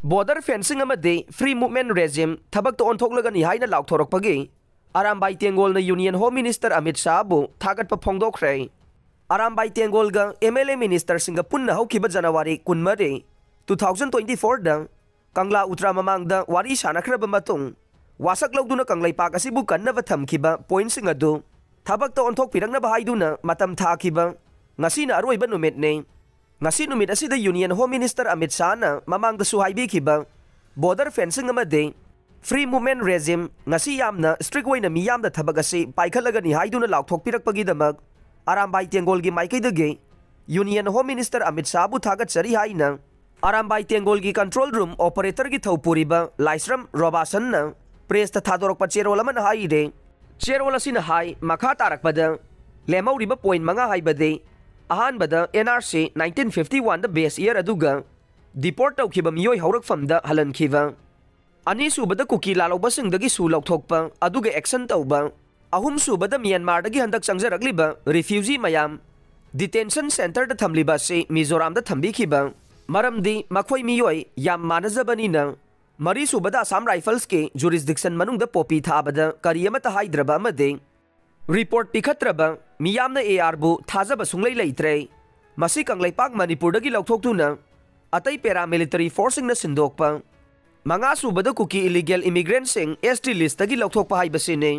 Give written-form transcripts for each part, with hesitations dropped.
border fencing amade free movement regime thabak to onthoklegani haina laukthorokpagi Arambai Tenggol na Union Home Minister Amit Shah bu Thagatpa Fongdokhre Arambai Tenggol ga MLA Minister singa punna haukiba January 13 2024 da Kangla Utra mamang da wari sanakraba matung wasak lawduna kanglay pakasibu kannaba thamkiba point singa du thabak to onthok pirangna bahayduna matam thakiba ngasi na aroiba numit ne ngasi numit asida Union Home Minister Amit Shah na mamang da suhaibi kiba border fencing amade free movement regime ngasi yamna strict way na miyam da thabak asi paikhalaga ni haiduna laukthok pirakpagi damak Arambai Tenggol gi maikaidage Union Home Minister Amit Shah bu thagat chari haina Arambai Tenggol gi control room operator gi thopuriba Laisram Robasan na press ta thadorok pa cherol man haide cherol asina hai makha tarakpada lemawriba point manga haibade ahan bada NRC 1951 da base year aduga deport tawkhiba miyoi haurak famda halan khiba ani subada kuki lalauba singdagi su laukthokpa aduga action tawba ahum subada Myanmar dagi handak changjarakliba refugee mayam detention center da thamliba se Mizoram da thambi khiba maramdi makhoi miyoi yam manajabani na mari subada Assam Rifles ke jurisdiction manung da popi thabada kariyamata haidraba amade report pikhatraba miyamna AR bu thajaba sunglai leitre masi kanglaipak Manipur dagi laukthokuna atai paramilitary forcing na sindokpa manga subada kuki illegal immigrants sing ST list dagi laukthokpa haibasine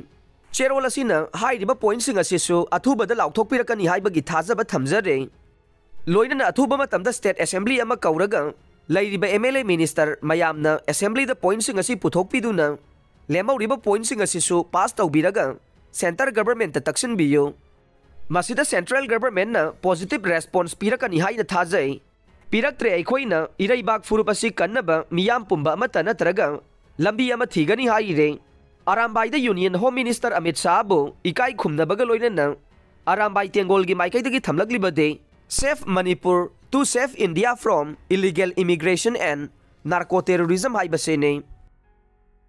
cherol asina hairiba point sing asisu athubada laukthokpirakani haibagi thajaba thamjare loina athuba matamda state assembly ama kauraga lairiba MLA minister mayamna assembly da point sing asi puthokpiduna lemawriba point sing asisu pass tawbiraga center government ta taksin biyo masida central government na positive response pirakani haina thajai piraktre aikhoina iraibak furup asi kannaba miyam pumba amata natraga lambi ama thigani haire Arambai da Union Home Minister Amit Shah bu ikai khumnabaga loinana Arambai Tenggol gi maikaidagi thamlaklibade Save Manipur to save India from illegal immigration and narco terrorism haibasene